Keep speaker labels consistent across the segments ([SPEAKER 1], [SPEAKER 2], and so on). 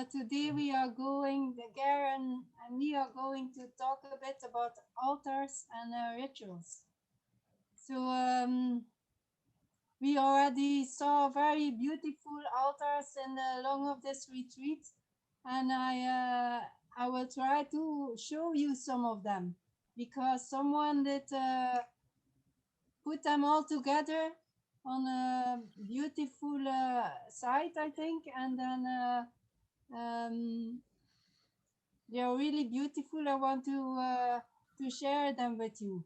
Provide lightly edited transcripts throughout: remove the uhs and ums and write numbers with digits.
[SPEAKER 1] today we are going, Gayra and me are going to talk a bit about altars and rituals. So we already saw very beautiful altars in the long of this retreat, and I will try to show you some of them because someone did put them all together on a beautiful site, I think, and then they are really beautiful. I want to share them with you.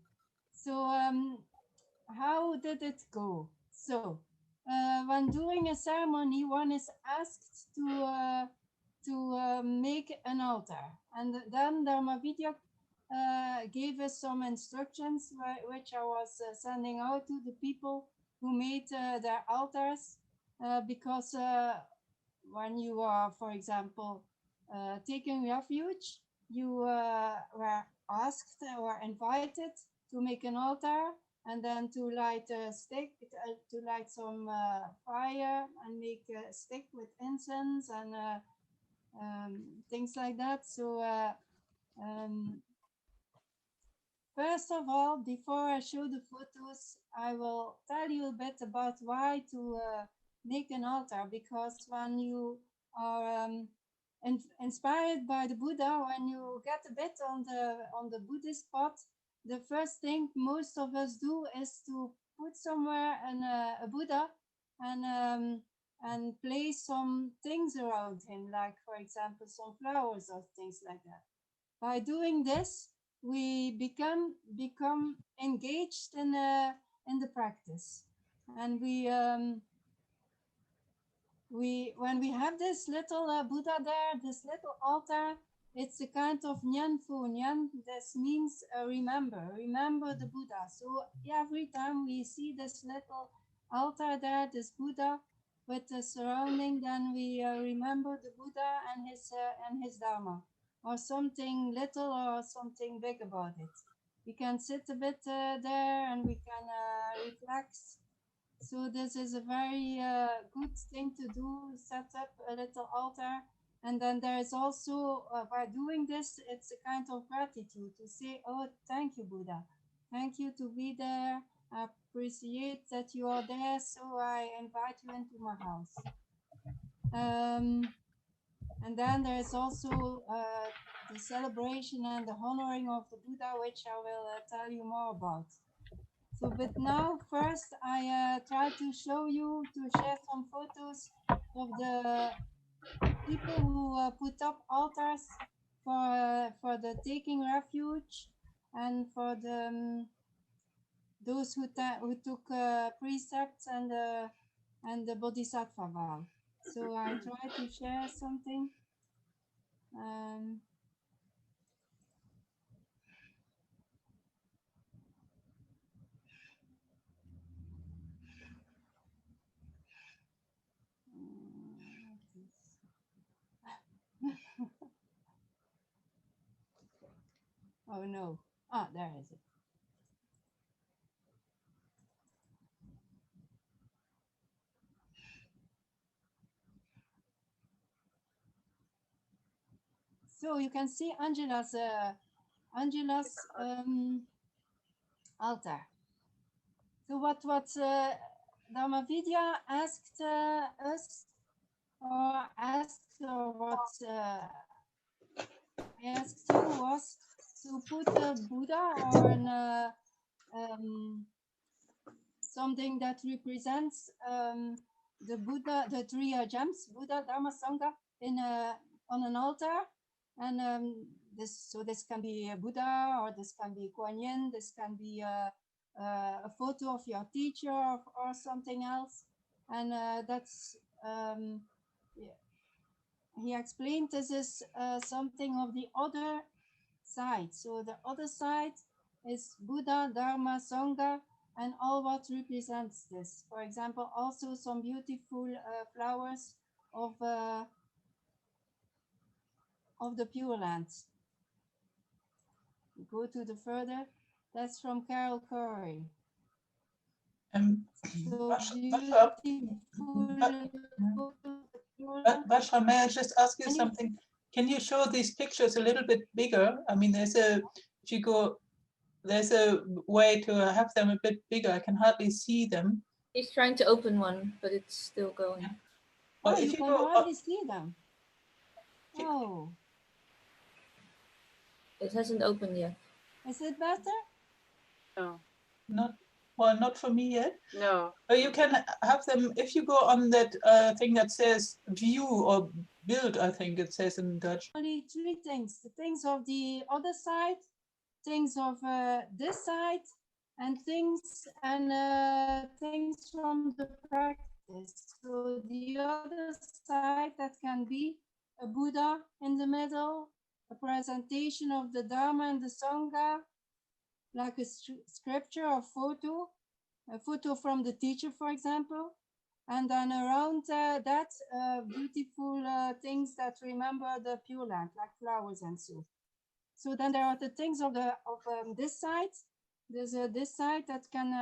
[SPEAKER 1] So how did it go? So when doing a ceremony, one is asked to make an altar, and then Dharmavidya gave us some instructions which I was sending out to the people who made their altars, because when you are, for example, taking refuge, you were asked or invited to make an altar and then to light a stick, to light some fire and make a stick with incense and things like that. So first of all, before I show the photos, I will tell you a bit about why to make an altar, because when you are inspired by the Buddha, when you get a bit on the Buddhist path, the first thing most of us do is to put somewhere a Buddha and place some things around him, like for example some flowers or things like that. By doing this, we become engaged in the practice, and we when we have this little Buddha there, this little altar, it's a kind of nyanfu. Nyan, this means remember the Buddha. So every time we see this little altar there, this Buddha with the surrounding, then we remember the Buddha and his Dharma, or something little or something big about it. We can sit a bit there and we can relax. So this is a very good thing to do, set up a little altar. And then there is also, by doing this, it's a kind of gratitude to say, oh, thank you, Buddha. Thank you to be there. I appreciate that you are there, so I invite you into my house. And then there is also the celebration and the honoring of the Buddha, which I will tell you more about. So, but now first I try to show you, to share some photos of the people who put up altars for the taking refuge and for the those who took precepts and the bodhisattva vow. So I try to share something. Oh no. Ah, there is it. So you can see Angela's altar. So what Dharmavidya asked us, or asked, or what I asked you, was to put a Buddha or something that represents the Buddha, the three gems, Buddha, Dharma, Sangha, on an altar. And this can be a Buddha, or this can be Kuan Yin, this can be a photo of your teacher, or something else. And that's yeah. He explained this is something of the other side. So the other side is Buddha, Dharma, Sangha, and all what represents this. For example, also some beautiful flowers of the Pure Land. Go to the further. That's from Carol Curry. So beautiful photos of the
[SPEAKER 2] Vajra, may I just ask you something? Can you show these pictures a little bit bigger? I mean, there's a way to have them a bit bigger. I can hardly see them.
[SPEAKER 3] He's trying to open one, but it's still going.
[SPEAKER 1] Oh, you can hardly see them. Oh.
[SPEAKER 3] It hasn't opened yet.
[SPEAKER 1] Is it better?
[SPEAKER 4] No.
[SPEAKER 2] Not for me yet.
[SPEAKER 4] No.
[SPEAKER 2] You can have them if you go on that thing that says view or build, I think it says in Dutch.
[SPEAKER 1] Only three things: the things of the other side, things of this side, and things from the practice. So the other side, that can be a Buddha in the middle, a presentation of the Dharma and the Sangha, like a scripture or photo, a photo from the teacher, for example. And then around that, beautiful things that remember the Pure Land, like flowers and so. So then there are the things of this side. There's this side that can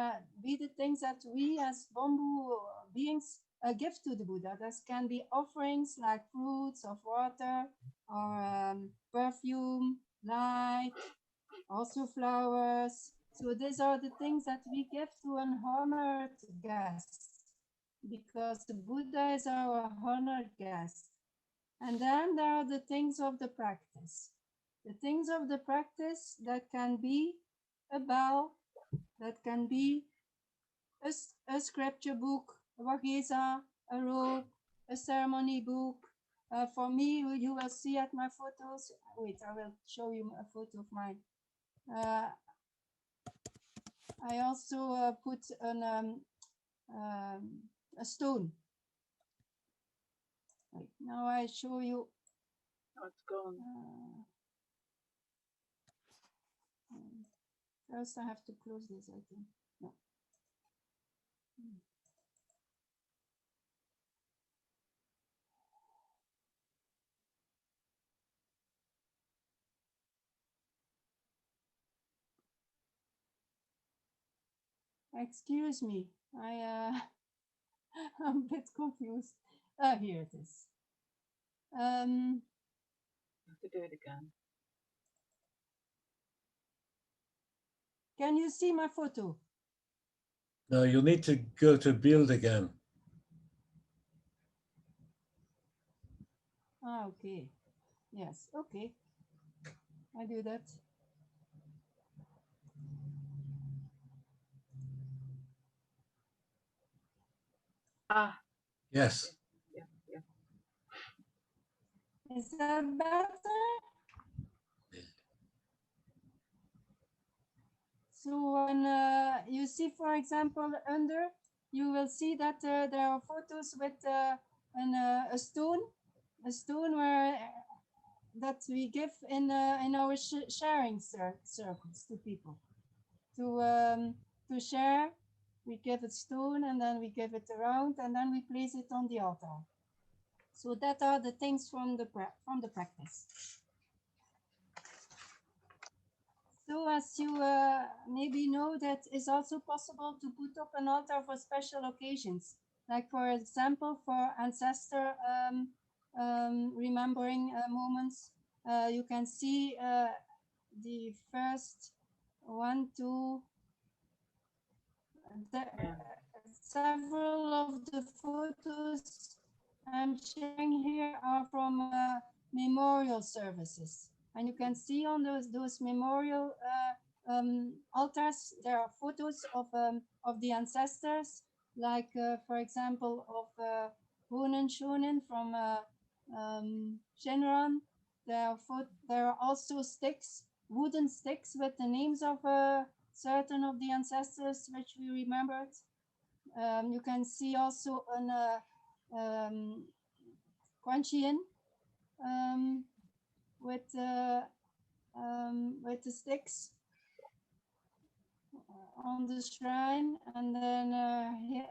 [SPEAKER 1] be the things that we as bamboo beings give to the Buddha. That can be offerings like fruits of water or perfume, light, also flowers. So these are the things that we give to an honored guest, because the Buddha is our honored guest. And then there are the things of the practice. The things of the practice that can be a bell, that can be a scripture book, a Vajra, a robe, a ceremony book. For me, you will see at my photos. Wait, I will show you a photo of mine. I also put a stone. Wait, now I show you.
[SPEAKER 4] Oh, it's gone.
[SPEAKER 1] First, I have to close this, I think. No. Excuse me, I'm a bit confused. Here it is.
[SPEAKER 4] You have to do it again.
[SPEAKER 1] Can you see my photo?
[SPEAKER 5] No, you need to go to build again.
[SPEAKER 1] Okay. Yes, okay. I do that.
[SPEAKER 4] Ah.
[SPEAKER 5] Yes.
[SPEAKER 4] Yeah.
[SPEAKER 1] Is that better? So when you see, for example, under, you will see that there are photos with a stone where that we give in our sharing circles to people. To share, we give a stone and then we give it around and then we place it on the altar. So that are the things from the practice. So as you maybe know, that is also possible to put up an altar for special occasions, like for example for ancestor remembering moments. You can see the first one, two, several of the photos I'm sharing here are from memorial services. And you can see on those memorial altars, there are photos of the ancestors, like for example of Honen Shonen from Shenron. There are also sticks, wooden sticks with the names of certain of the ancestors which we remembered. You can see also an Quanchian with the sticks on the shrine, and then here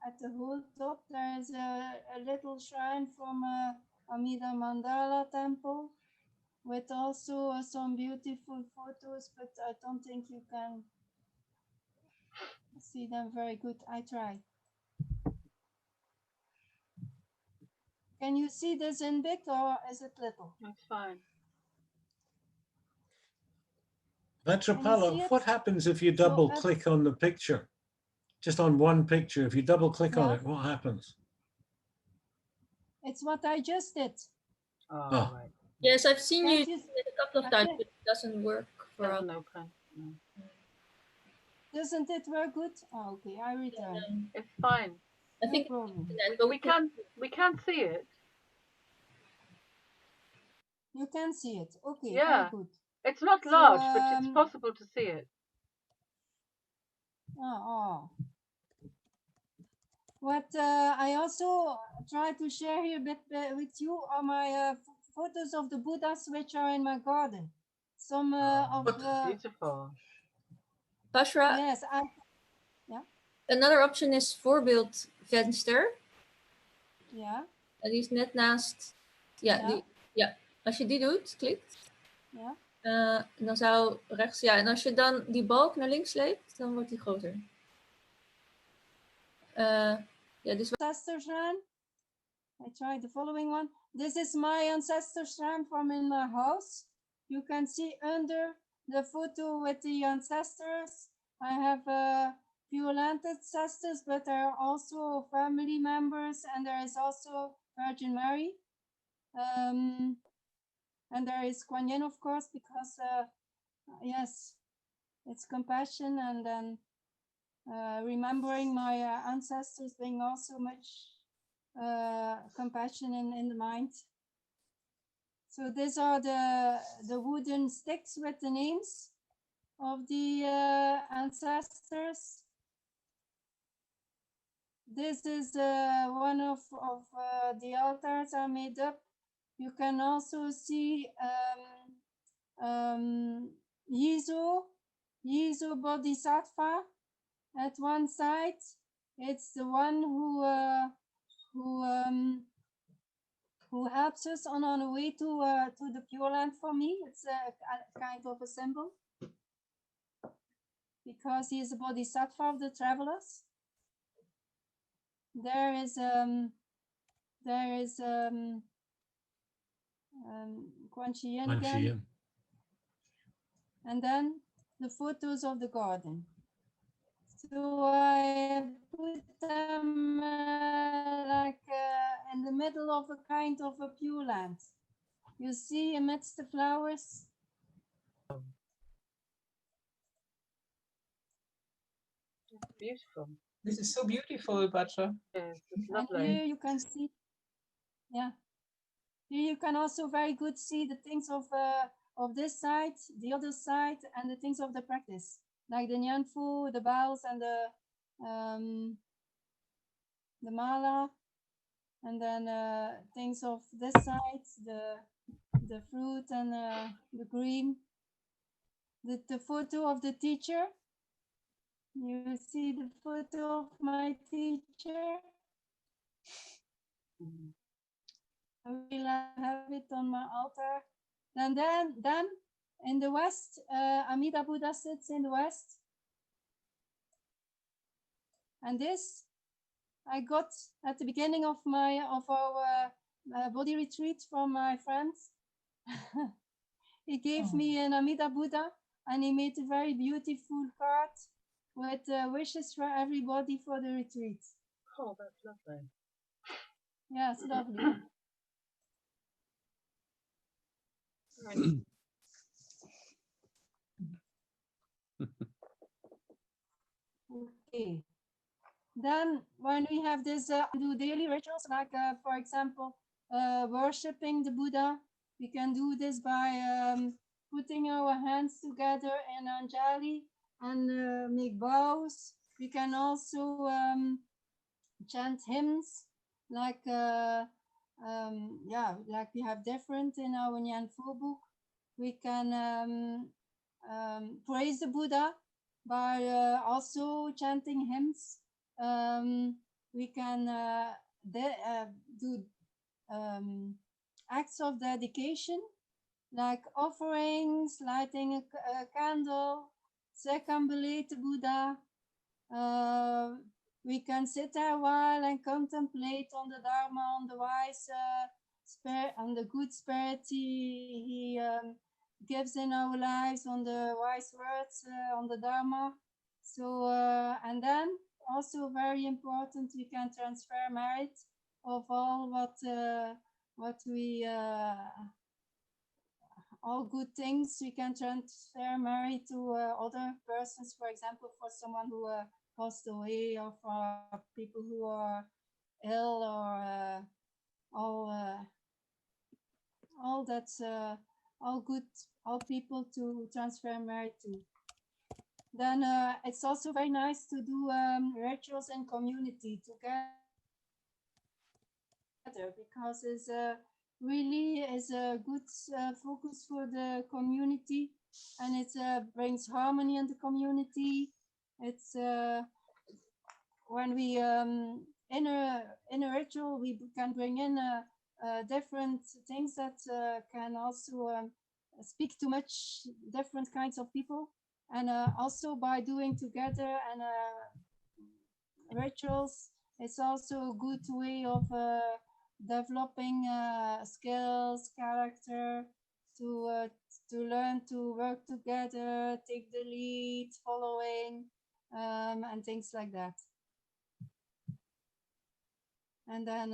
[SPEAKER 1] at the whole top there is a little shrine from Amida Mandala temple with also some beautiful photos, but I don't think you can see them very good. I try. Can you see this in big or is it little?
[SPEAKER 4] That's fine.
[SPEAKER 5] Vajrapala,
[SPEAKER 1] it?
[SPEAKER 5] what happens if you
[SPEAKER 1] So
[SPEAKER 5] double click on the picture? Just on one picture, if you double click on
[SPEAKER 1] Yeah.
[SPEAKER 5] it, what happens?
[SPEAKER 1] it's what I just did.
[SPEAKER 4] Oh,
[SPEAKER 5] Oh.
[SPEAKER 4] right.
[SPEAKER 3] Yes, I've seen you
[SPEAKER 1] Can't
[SPEAKER 3] do
[SPEAKER 1] you-
[SPEAKER 3] it a couple of
[SPEAKER 1] I
[SPEAKER 3] times,
[SPEAKER 1] think-
[SPEAKER 3] but it doesn't work for us.
[SPEAKER 4] Doesn't open. No.
[SPEAKER 1] Doesn't it work good? Oh, okay, I return.
[SPEAKER 4] It's fine.
[SPEAKER 3] I
[SPEAKER 1] No
[SPEAKER 3] think
[SPEAKER 1] problem.
[SPEAKER 3] but
[SPEAKER 4] We can't see it.
[SPEAKER 1] You can see it. Okay,
[SPEAKER 4] Yeah.
[SPEAKER 1] very good.
[SPEAKER 4] It's not
[SPEAKER 1] So,
[SPEAKER 4] large, but it's possible to see it.
[SPEAKER 1] Oh. What I also try to share here with you are my photos of the Buddhas which are in my garden. Some of
[SPEAKER 4] Beautiful.
[SPEAKER 3] Vajra,
[SPEAKER 1] yes,
[SPEAKER 3] another option is voorbeeldvenster.
[SPEAKER 1] ja,
[SPEAKER 3] Die is net naast. Ja,
[SPEAKER 1] Ja.
[SPEAKER 3] ja, als je die doet, klikt.
[SPEAKER 1] ja.
[SPEAKER 3] Dan zou rechts, ja, en als je dan die balk naar links sleept, dan wordt die groter. Ja, dus
[SPEAKER 1] Ancestor shrine. I tried the following one. This is my ancestor shrine from in my house. You can see under the photo with the ancestors. I have a few land ancestors, but there are also family members, and there is also Virgin Mary. And there is Kuan Yin, of course, because yes, it's compassion, and then remembering my ancestors, being also much compassion in the mind. So these are the wooden sticks with the names of the ancestors. This is one of the altars I made up. You can also see Yiso Bodhisattva at one side. It's the one who helps us on our way to the Pure Land for me. It's a kind of a symbol because he is a Bodhisattva of the travelers. There is Kuan Yin again, and then the photos of the garden. So I put them in the middle of a kind of a Pure Land. You see amidst the flowers.
[SPEAKER 4] Beautiful.
[SPEAKER 2] This is so beautiful, Vajra.
[SPEAKER 4] Yes, it's
[SPEAKER 1] And
[SPEAKER 4] lovely.
[SPEAKER 1] here you can see, yeah. Here you can also very good see the things of this side, the other side, and the things of the practice, like the Nyanfu, the bells, and the mala, and then things of this side, the fruit and the green. The photo of the teacher. You see the photo of my teacher. I will have it on my altar. And then in the west, Amida Buddha sits in the west. And this I got at the beginning of our body retreat from my friends. He gave me an Amida Buddha, and he made a very beautiful card with wishes for everybody for the retreat.
[SPEAKER 4] Oh, that's lovely.
[SPEAKER 1] Yeah, it's lovely. Okay. Then when we have this do daily rituals, like for example, worshipping the Buddha, we can do this by putting our hands together in Anjali and make bows. We can also chant hymns, like like we have different in our Nyan Fu book. We can praise the Buddha by also chanting hymns. We can do acts of dedication, like offerings, lighting a candle, circumambulate the Buddha, we can sit there a while and contemplate on the Dharma, on the wise spirit, on the good spirit he gives in our lives, on the wise words, on the Dharma. So, and then also very important, we can transfer merit of all what we all good things. We can transfer merit to other persons, for example, for someone who passed away, or for people who are ill, or all that's all good, all people to transfer merit to. Then it's also very nice to do rituals in community together, because it's really is a good focus for the community, and it brings harmony in the community. It's when we in a ritual we can bring in different things that can also speak to much different kinds of people, and also by doing together and rituals, it's also a good way of developing skills, character, to learn to work together, take the lead, following, and things like that. And then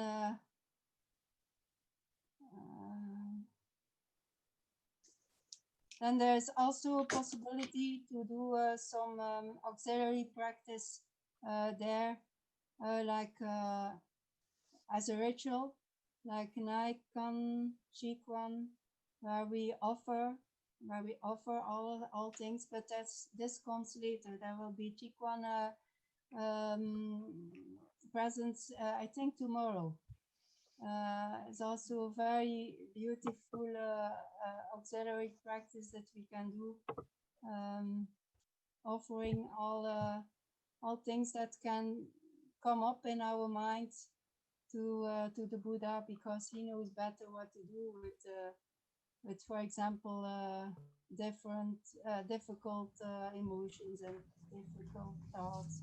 [SPEAKER 1] there's also a possibility to do some auxiliary practice there, like as a ritual, like Naikan, Chikwan, where we offer all things, but this comes later. There will be Chikwan presence, I think tomorrow. It's also a very beautiful auxiliary practice that we can do, offering all things that can come up in our minds to the Buddha, because he knows better what to do with for example, different difficult emotions and difficult thoughts.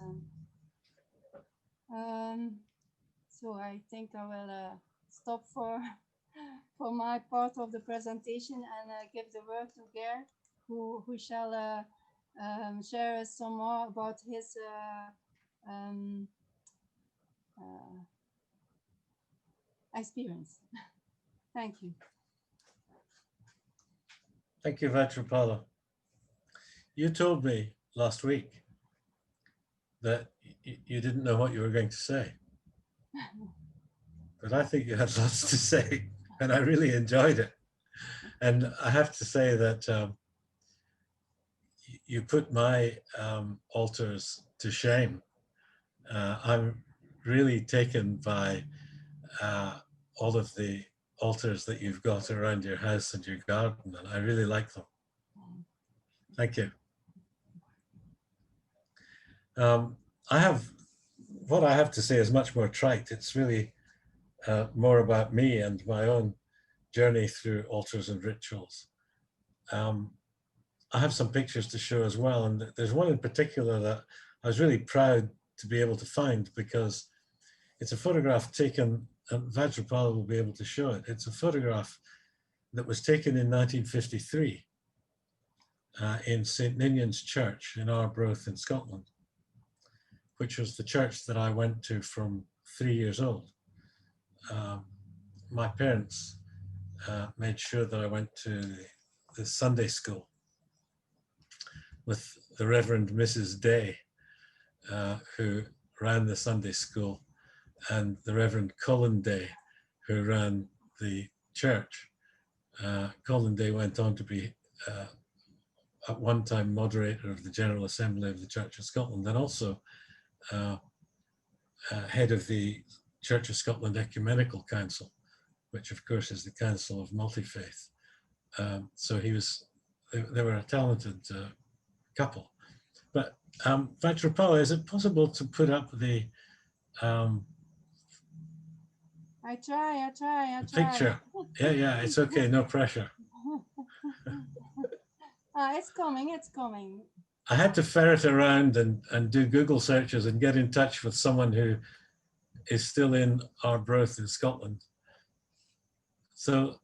[SPEAKER 1] And so I think I will stop for my part of the presentation and give the word to Ger, who shall share us some more about his experience. Thank you.
[SPEAKER 5] Thank you, Vajrapala. You told me last week that you didn't know what you were going to say. But I think you had lots to say, and I really enjoyed it. And I have to say that you put my altars to shame. I'm really taken by all of the altars that you've got around your house and your garden, and I really like them. Thank you. What I have to say is much more trite. It's really more about me and my own journey through altars and rituals. I have some pictures to show as well, and there's one in particular that I was really proud to be able to find, because it's a photograph taken, and Vajrapala will be able to show it. It's a photograph that was taken in 1953 in St. Ninian's Church in Arbroath in Scotland, which was the church that I went to from 3 years old. My parents made sure that I went to the Sunday school with the Reverend Mrs. Day, who ran the Sunday school, and the Reverend Colin Day, who ran the church. Colin Day went on to be at one time moderator of the General Assembly of the Church of Scotland, and also head of the Church of Scotland Ecumenical Council, which of course is the Council of Multi-Faith. So they were a talented couple. But Vajrapala, is it possible to put up the
[SPEAKER 1] I try.
[SPEAKER 5] picture? Yeah, it's okay, no pressure.
[SPEAKER 1] It's coming.
[SPEAKER 5] I had to ferret around and do Google searches and get in touch with someone who is still in Arbroath in Scotland. So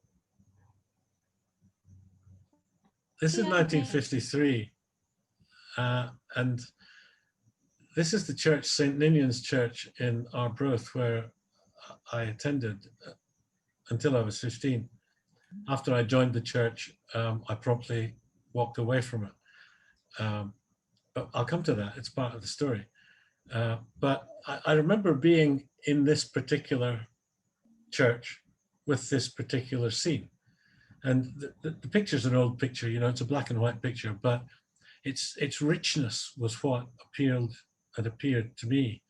[SPEAKER 5] this is 1953, and this is the church, St. Ninian's Church in Arbroath, where I attended until I was 15. After I joined the church, I promptly walked away from it. But I'll come to that, it's part of the story. But I remember being in this particular church with this particular scene. And the picture's an old picture, you know, it's a black and white picture, but its richness was what appeared to me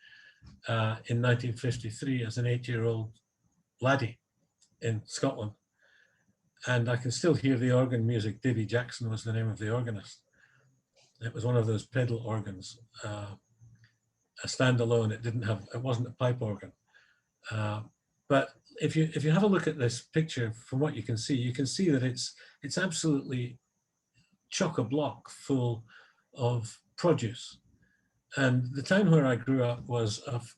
[SPEAKER 5] in 1953 as an 8-year-old laddie in Scotland. And I can still hear the organ music. Davy Jackson was the name of the organist. It was one of those pedal organs, a standalone. It wasn't a pipe organ. But if you have a look at this picture, from what you can see that it's absolutely chock-a-block full of produce. And the town where I grew up was of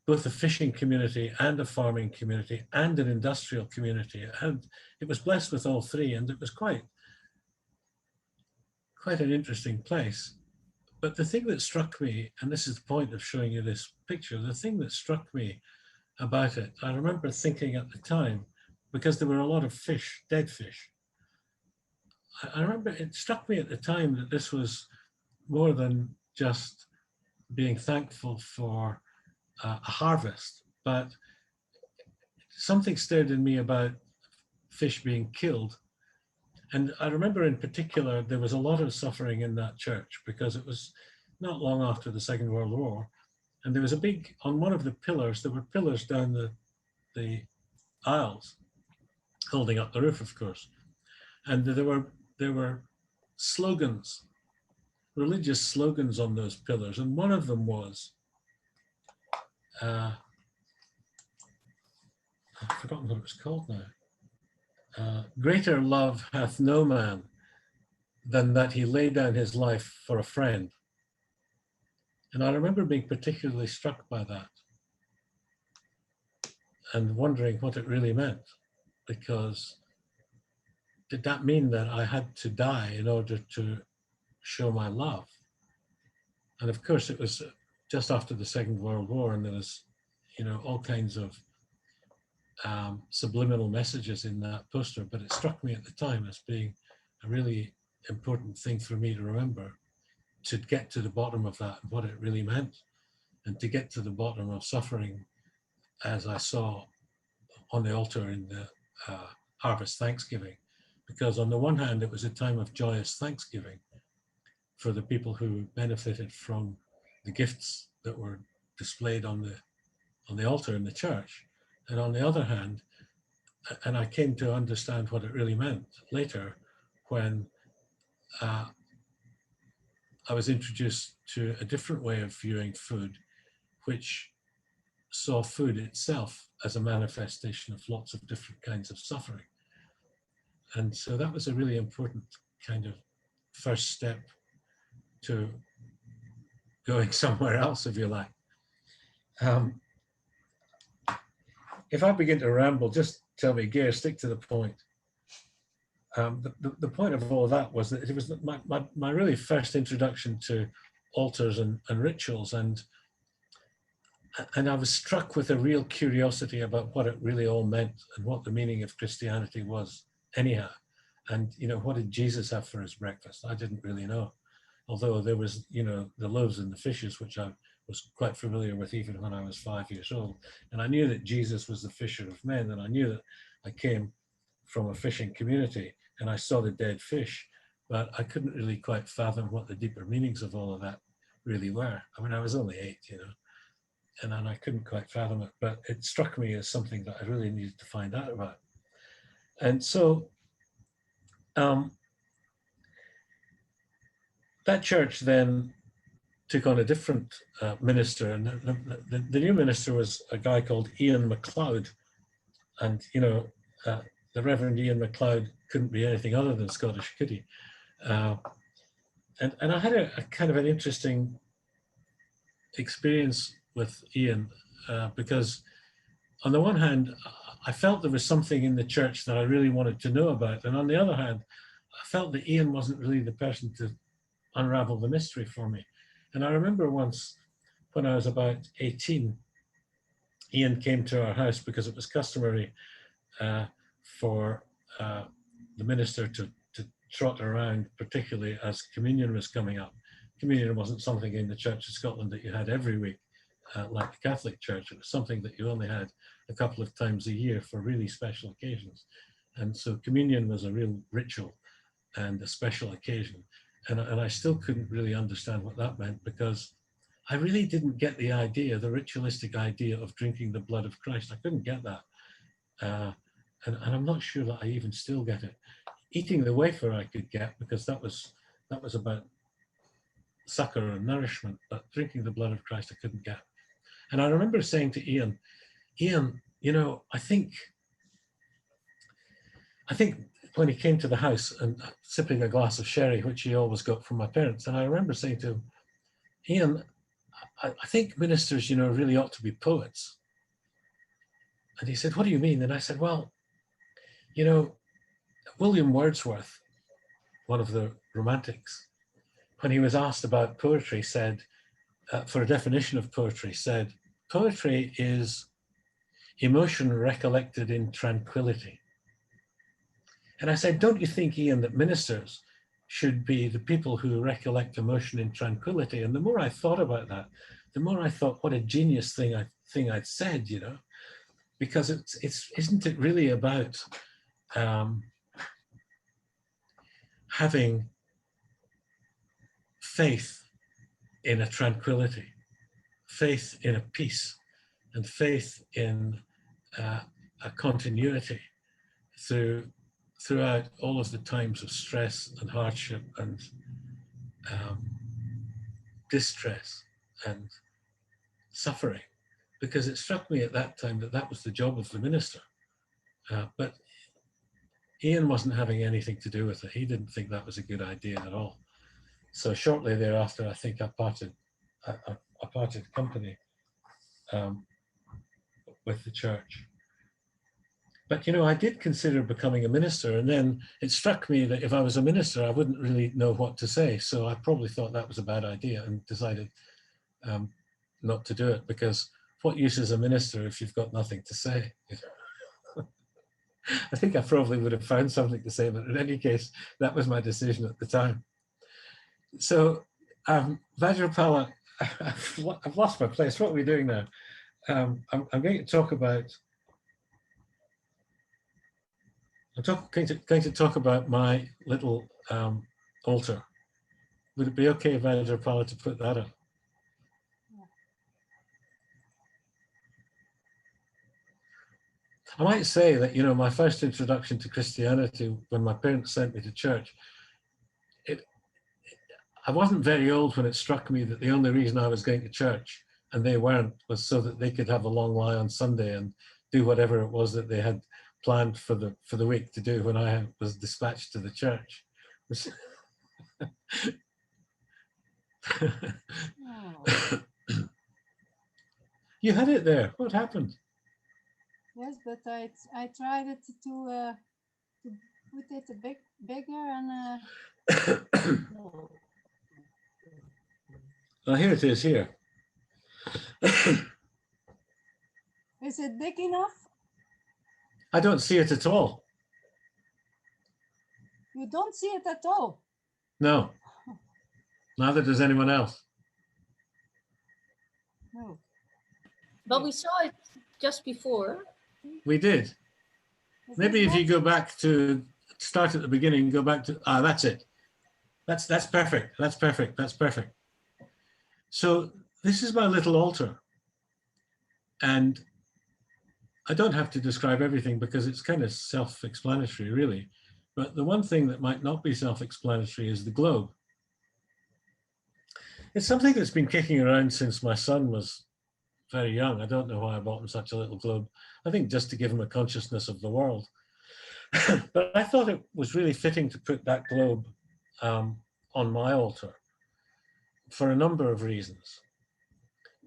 [SPEAKER 5] both a fishing community and a farming community and an industrial community. And it was blessed with all three, and it was quite an interesting place. But the thing that struck me, and this is the point of showing you this picture, the thing that struck me about it, I remember thinking at the time, because there were a lot of fish, dead fish, I remember it struck me at the time that this was more than just being thankful for a harvest, but something stirred in me about fish being killed. And I remember in particular, there was a lot of suffering in that church because it was not long after the Second World War. And there was on one of the pillars, there were pillars down the aisles, holding up the roof, of course. And there were slogans, religious slogans on those pillars. And one of them was, I've forgotten what it was called now. Greater love hath no man than that he lay down his life for a friend. And I remember being particularly struck by that and wondering what it really meant, because did that mean that I had to die in order to show my love? And of course it was just after the Second World War, and there was, you know, all kinds of subliminal messages in that poster, but it struck me at the time as being a really important thing for me to remember, to get to the bottom of that and what it really meant, and to get to the bottom of suffering as I saw on the altar in the Harvest Thanksgiving. Because on the one hand, it was a time of joyous thanksgiving for the people who benefited from the gifts that were displayed on the altar in the church. And on the other hand, and I came to understand what it really meant later when I was introduced to a different way of viewing food, which saw food itself as a manifestation of lots of different kinds of suffering. And so that was a really important kind of first step to going somewhere else, if you like. If I begin to ramble, just tell me, Gayra, stick to the point. The point of all of that was that it was my really first introduction to altars and rituals, and I was struck with a real curiosity about what it really all meant and what the meaning of Christianity was anyhow. And, you know, what did Jesus have for his breakfast? I didn't really know. Although there was, you know, the loaves and the fishes, which I was quite familiar with even when I was 5 years old. And I knew that Jesus was the fisher of men, and I knew that I came from a fishing community and I saw the dead fish, but I couldn't really quite fathom what the deeper meanings of all of that really were. I mean, I was only 8, you know, and I couldn't quite fathom it, but it struck me as something that I really needed to find out about. And so that church then took on a different minister, and the new minister was a guy called Ian MacLeod. And, you know, the Reverend Ian MacLeod couldn't be anything other than Scottish, could he? And I had a kind of an interesting experience with Ian because on the one hand, I felt there was something in the church that I really wanted to know about. And on the other hand, I felt that Ian wasn't really the person to unravel the mystery for me. And I remember once when I was about 18, Ian came to our house because it was customary for the minister to trot around, particularly as communion was coming up. Communion wasn't something in the Church of Scotland that you had every week, like the Catholic Church. It was something that you only had a couple of times a year for really special occasions. And so communion was a real ritual and a special occasion. And I still couldn't really understand what that meant, because I really didn't get the idea, the ritualistic idea of drinking the blood of Christ. I couldn't get that. And I'm not sure that I even still get it. Eating the wafer I could get, because that was about succor and nourishment, but drinking the blood of Christ I couldn't get. And I remember saying to Ian, you know, I think when he came to the house and sipping a glass of sherry, which he always got from my parents, and I remember saying to him, Ian, I think ministers, you know, really ought to be poets. And he said, what do you mean? And I said, well, you know, William Wordsworth, one of the Romantics, when he was asked about poetry, said, for a definition of poetry, said, poetry is emotion recollected in tranquility. And I said, don't you think, Ian, that ministers should be the people who recollect emotion in tranquility? And the more I thought about that, the more I thought, what a genius thing I'd said, you know, because isn't it really about having faith in a tranquility, faith in a peace, and faith in a continuity throughout all of the times of stress and hardship and distress and suffering, because it struck me at that time that was the job of the minister. But Ian wasn't having anything to do with it. He didn't think that was a good idea at all. So shortly thereafter, I think I parted company with the church. But, you know, I did consider becoming a minister, and then it struck me that if I was a minister, I wouldn't really know what to say. So I probably thought that was a bad idea and decided not to do it, because what use is a minister if you've got nothing to say? I think I probably would have found something to say, but in any case, that was my decision at the time. So, Vajrapala, I've lost my place. What are we doing now? I'm going to talk about. Going to talk about my little altar. Would it be okay, Vajrapala, to put that up? I might say that, you know, my first introduction to Christianity, when my parents sent me to church, I wasn't very old when it struck me that the only reason I was going to church and they weren't was so that they could have a long lie on Sunday and do whatever it was that they had planned for the week to do when I was dispatched to the church.
[SPEAKER 1] Oh,
[SPEAKER 5] You had it there. What happened?
[SPEAKER 1] yes, but I tried it to put it a bit bigger and
[SPEAKER 5] Well, here it is here.
[SPEAKER 1] is it big enough?
[SPEAKER 5] I don't see it at all.
[SPEAKER 1] You don't see it at all.
[SPEAKER 5] No. Neither does anyone else.
[SPEAKER 1] No.
[SPEAKER 3] But we saw it just before.
[SPEAKER 5] We did.
[SPEAKER 1] Is
[SPEAKER 5] Maybe
[SPEAKER 1] this
[SPEAKER 5] if you
[SPEAKER 1] not-
[SPEAKER 5] go back to start at the beginning, go back to, that's it. That's perfect. That's perfect. That's perfect. So this is my little altar. And I don't have to describe everything because it's kind of self-explanatory, really. But the one thing that might not be self-explanatory is the globe. It's something that's been kicking around since my son was very young. I don't know why I bought him such a little globe. I think just to give him a consciousness of the world. But I thought it was really fitting to put that globe on my altar for a number of reasons.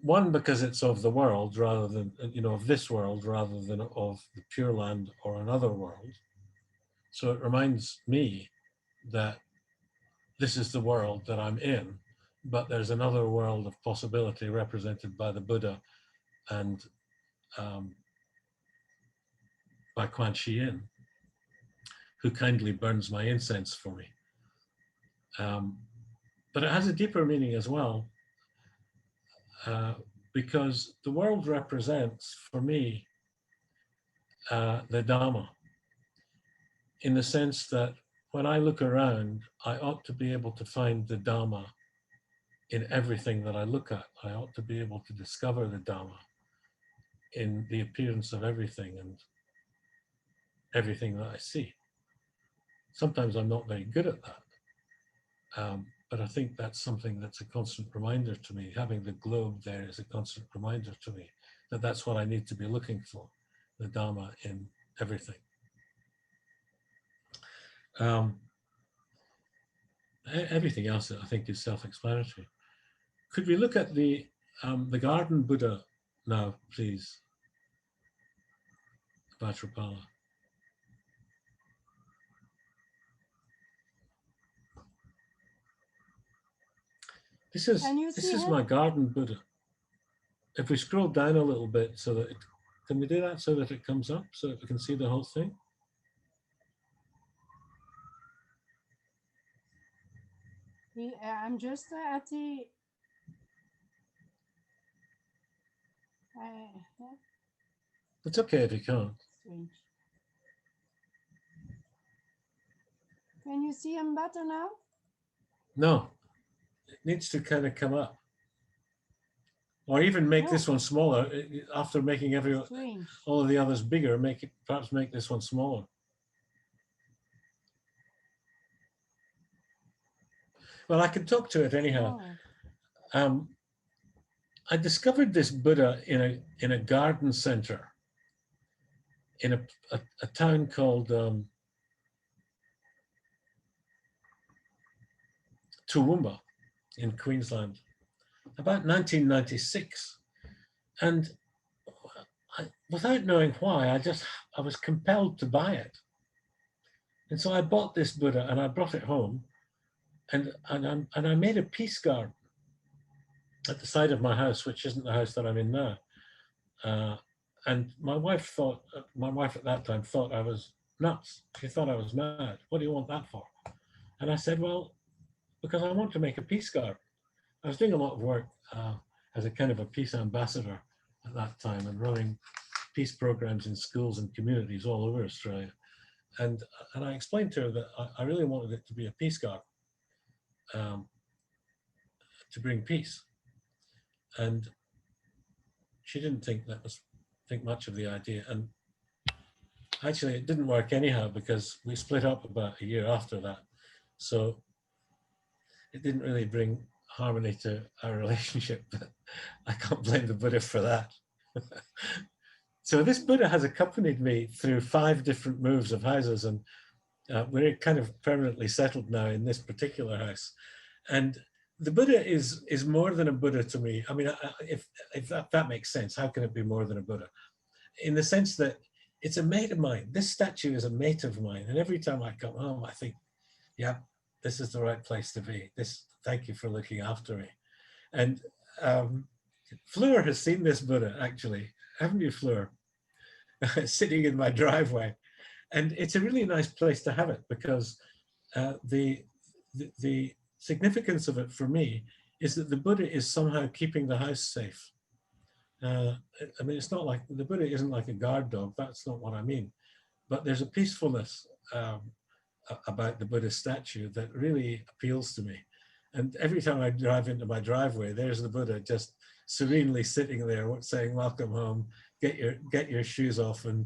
[SPEAKER 5] One, because it's of the world rather than, of this world rather than of the Pure Land or another world. So it reminds me that this is the world that I'm in, but there's another world of possibility represented by the Buddha and by Quan Chi Yin, who kindly burns my incense for me. But it has a deeper meaning as well, because the world represents, for me, the Dharma, in the sense that when I look around, I ought to be able to find the Dharma in everything that I look at. I ought to be able to discover the Dharma in the appearance of everything and everything that I see. Sometimes I'm not very good at that, but I think that's something that's a constant reminder to me. Having the globe there is a constant reminder to me that that's what I need to be looking for, the Dharma in everything. Everything else, I think, is self-explanatory. Could we look at the garden Buddha now, please, Vajrapala? This is my garden Buddha. If we scroll down a little bit so that can we do that so that it comes up so that we can see the whole thing?
[SPEAKER 1] I'm just at the.
[SPEAKER 5] It's okay if you can't.
[SPEAKER 1] Strange. Can you see him better now?
[SPEAKER 5] No, it needs to kind of come up. Or even make this one smaller. After making all of the others bigger, perhaps make this one smaller. Well, I can talk to it anyhow. Oh. I discovered this Buddha in a garden center in a town called Toowoomba in Queensland, about 1996. And without knowing why, I was compelled to buy it. And so I bought this Buddha and I brought it home and I made a peace garden at the side of my house, which isn't the house that I'm in now. And my wife at that time thought I was nuts. She thought I was mad. What do you want that for? And I said, well, because I want to make a peace garden. I was doing a lot of work as a kind of a peace ambassador at that time and running peace programs in schools and communities all over Australia. And I explained to her that I really wanted it to be a peace garden, to bring peace. And she didn't think much of the idea. And actually it didn't work anyhow because we split up about a year after that. So it didn't really bring harmony to our relationship, but I can't blame the Buddha for that. So this Buddha has accompanied me through 5 different moves of houses, and we're kind of permanently settled now in this particular house. And the Buddha is more than a Buddha to me. I mean, if that makes sense, how can it be more than a Buddha? In the sense that it's a mate of mine. This statue is a mate of mine. And every time I come home, I think, yeah, this is the right place to be. Thank you for looking after me. And Fleur has seen this Buddha, actually. Haven't you, Fleur? Sitting in my driveway. And it's a really nice place to have it because the significance of it for me is that the Buddha is somehow keeping the house safe. I mean, it's not like, the Buddha isn't like a guard dog, that's not what I mean. But there's a peacefulness about the Buddha statue that really appeals to me. And every time I drive into my driveway, there's the Buddha just serenely sitting there saying, welcome home, get your shoes off and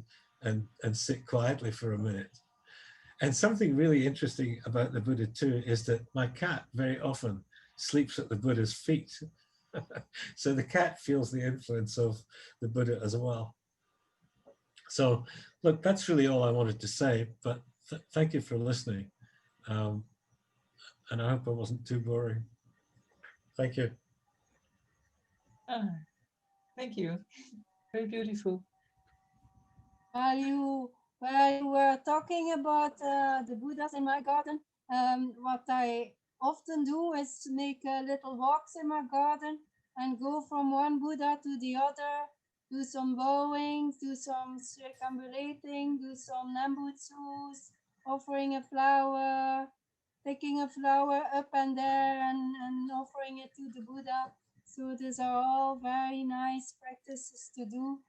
[SPEAKER 5] sit quietly for a minute. And something really interesting about the Buddha too is that my cat very often sleeps at the Buddha's feet. So the cat feels the influence of the Buddha as well. So look, that's really all I wanted to say, but thank you for listening. and I hope I wasn't too boring. Thank you.
[SPEAKER 2] Ah, thank you. Very beautiful.
[SPEAKER 1] While you were talking about the Buddhas in my garden, what I often do is to make little walks in my garden and go from one Buddha to the other, do some bowing, do some circumambulating, do some nambutsus, offering a flower, picking a flower up and there and offering it to the Buddha. So these are all very nice practices to do.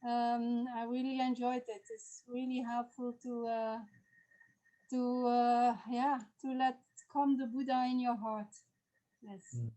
[SPEAKER 1] I really enjoyed it. It's really helpful to let come the Buddha in your heart. Yes.